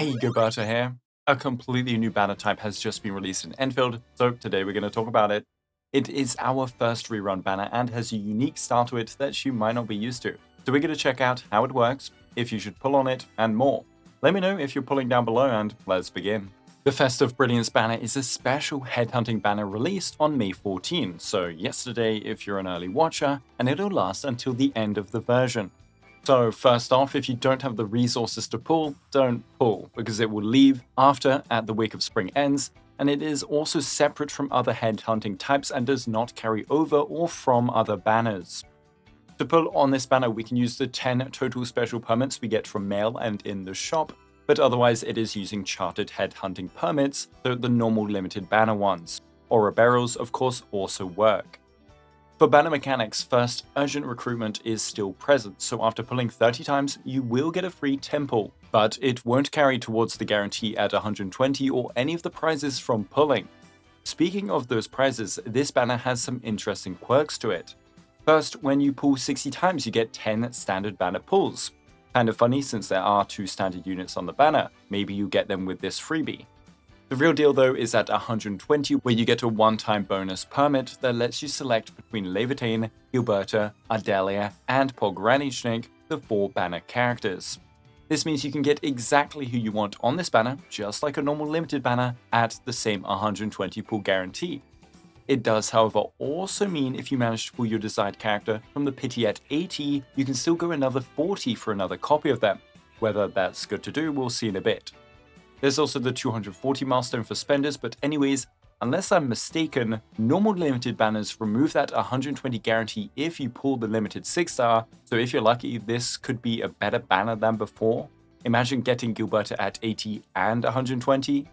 Hey, Gilberta here. A completely new banner type has just been released in Endfield, so today we're going to talk about it. It is our first rerun banner and has a unique style to it that you might not be used to. So we're going to check out how it works, if you should pull on it, and more. Let me know if you're pulling down below, and let's begin. The Festive Brilliance banner is a special headhunting banner released on May 14, so yesterday if you're an early watcher, and it'll last until the end of the version. So first off, if you don't have the resources to pull, don't pull, because it will leave after at the Wake of Spring ends, and it is also separate from other headhunting types and does not carry over or from other banners. To pull on this banner, we can use the 10 total special permits we get from mail and in the shop, but otherwise it is using chartered headhunting permits, so the normal limited banner ones. Aura barrels, of course, also work. For banner mechanics, first, urgent recruitment is still present, so after pulling 30 times, you will get a free temple, but it won't carry towards the guarantee at 120 or any of the prizes from pulling. Speaking of those prizes, this banner has some interesting quirks to it. First, when you pull 60 times, you get 10 standard banner pulls. Kind of funny since there are 2 standard units on the banner, maybe you get them with this freebie. The real deal though is at 120, where you get a one-time bonus permit that lets you select between Laevatain, Gilberta, Ardelia, and Pogranichnik, the 4 banner characters. This means you can get exactly who you want on this banner, just like a normal limited banner, at the same 120 pull guarantee. It does, however, also mean if you manage to pull your desired character from the pity at 80, you can still go another 40 for another copy of them. Whether that's good to do, we'll see in a bit. There's also the 240 milestone for spenders, but anyways, unless I'm mistaken, normal limited banners remove that 120 guarantee if you pull the limited 6-star, so if you're lucky, this could be a better banner than before. Imagine getting Gilberta at 80 and 120.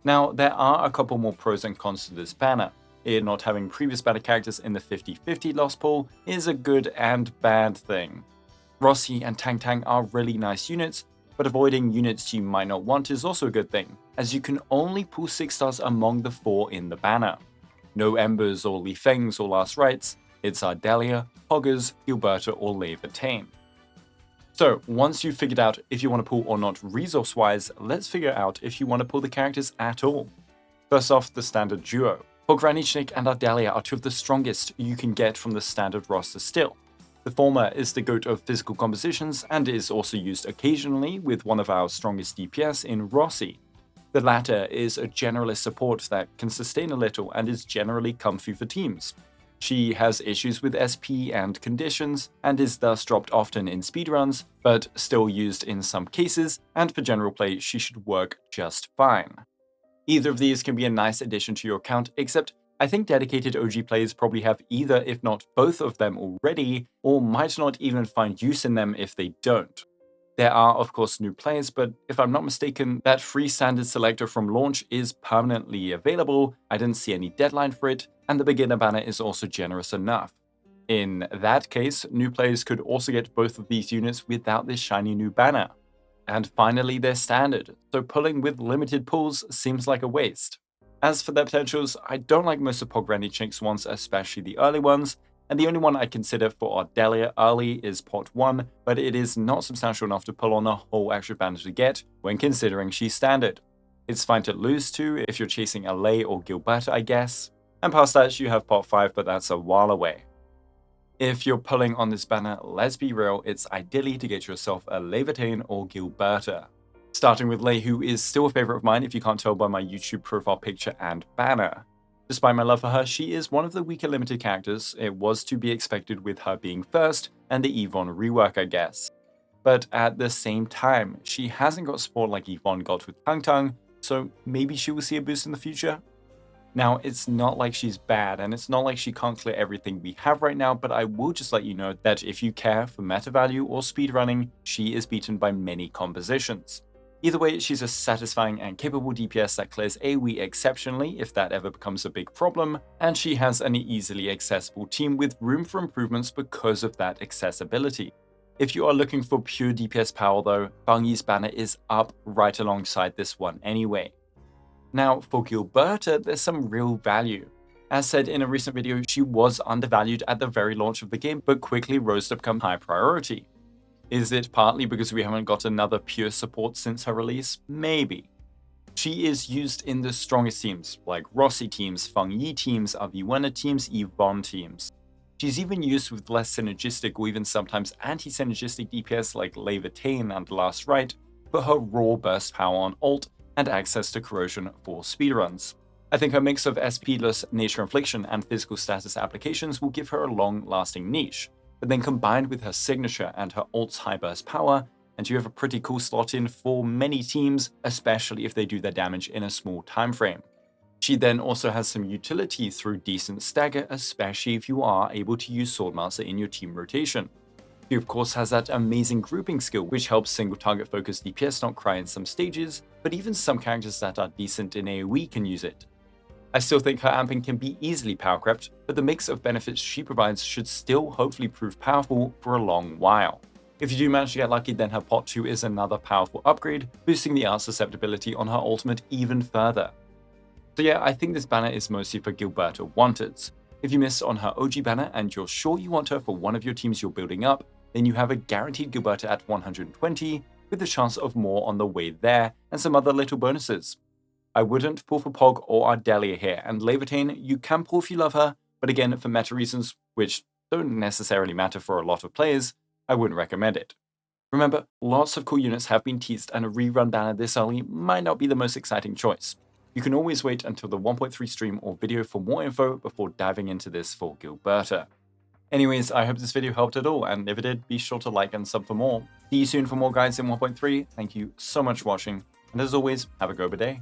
Now, there are a couple more pros and cons to this banner. It not having previous banner characters in the 50-50 lost pool is a good and bad thing. Rossi and Tang Tang are really nice units, but avoiding units you might not want is also a good thing, as you can only pull 6 stars among the 4 in the banner. No Embers or Li Fengs or Last Rites, it's Ardelia, Poggers, Gilberta or Laevatain. So once you've figured out if you want to pull or not resource-wise, let's figure out if you want to pull the characters at all. First off, the standard duo. Pogranichnik and Ardelia are 2 of the strongest you can get from the standard roster still. The former is the goat of physical compositions and is also used occasionally with one of our strongest DPS in Rossi. The latter is a generalist support that can sustain a little and is generally comfy for teams. She has issues with SP and conditions and is thus dropped often in speedruns, but still used in some cases, and for general play she should work just fine. Either of these can be a nice addition to your account, except I think dedicated OG players probably have either, if not both of them already, or might not even find use in them if they don't. There are of course new players, but if I'm not mistaken, that free standard selector from launch is permanently available, I didn't see any deadline for it, and the beginner banner is also generous enough. In that case, new players could also get both of these units without this shiny new banner. And finally, they're standard, so pulling with limited pulls seems like a waste. As for their potentials, I don't like most of Pogranichnik's ones, especially the early ones, and the only one I consider for Ardelia early is pot 1, but it is not substantial enough to pull on a whole extra banner to get when considering she's standard. It's fine to lose to if you're chasing a Lae or Gilberta, I guess, and past that you have pot 5, but that's a while away. If you're pulling on this banner, let's be real, it's ideally to get yourself a Laevatain or Gilberta. Starting with Lae, who is still a favorite of mine if you can't tell by my YouTube profile picture and banner. Despite my love for her, she is one of the weaker limited characters. It was to be expected with her being first, and the Yvonne rework, I guess. But at the same time, she hasn't got support like Yvonne got with Tang Tang, so maybe she will see a boost in the future? Now, it's not like she's bad, and it's not like she can't clear everything we have right now, but I will just let you know that if you care for meta value or speedrunning, she is beaten by many compositions. Either way, she's a satisfying and capable DPS that clears AoE exceptionally if that ever becomes a big problem, and she has an easily accessible team with room for improvements because of that accessibility. If you are looking for pure DPS power though, Bungy's banner is up right alongside this one anyway. Now for Gilberta, there's some real value. As said in a recent video, she was undervalued at the very launch of the game, but quickly rose to become high priority. Is it partly because we haven't got another pure support since her release? Maybe. She is used in the strongest teams, like Rossi teams, Feng Yi teams, Aviwenna teams, Yvonne teams. She's even used with less synergistic or even sometimes anti-synergistic DPS like Laevatain and Last Rite for her raw burst power on ult and access to corrosion for speedruns. I think her mix of SP-less nature infliction and physical status applications will give her a long-lasting niche, but then combined with her signature and her ult's high burst power, and you have a pretty cool slot in for many teams, especially if they do their damage in a small time frame. She then also has some utility through decent stagger, especially if you are able to use Swordmaster in your team rotation. She of course has that amazing grouping skill, which helps single target focused DPS not cry in some stages, but even some characters that are decent in AoE can use it. I still think her amping can be easily power crept, but the mix of benefits she provides should still hopefully prove powerful for a long while. If you do manage to get lucky, then her pot 2 is another powerful upgrade, boosting the art susceptibility on her ultimate even further. So yeah, I think this banner is mostly for Gilberta wanteds. If you missed on her OG banner and you're sure you want her for one of your teams you're building up, then you have a guaranteed Gilberta at 120, with the chance of more on the way there, and some other little bonuses. I wouldn't pull for Pog or Ardelia here, and Laevatain you can pull if you love her, but again, for meta reasons, which don't necessarily matter for a lot of players, I wouldn't recommend it. Remember, lots of cool units have been teased, and a rerun banner this early might not be the most exciting choice. You can always wait until the 1.3 stream or video for more info before diving into this for Gilberta. Anyways, I hope this video helped at all, and if it did, be sure to like and sub for more. See you soon for more guides in 1.3, thank you so much for watching, and as always, have a guoba day.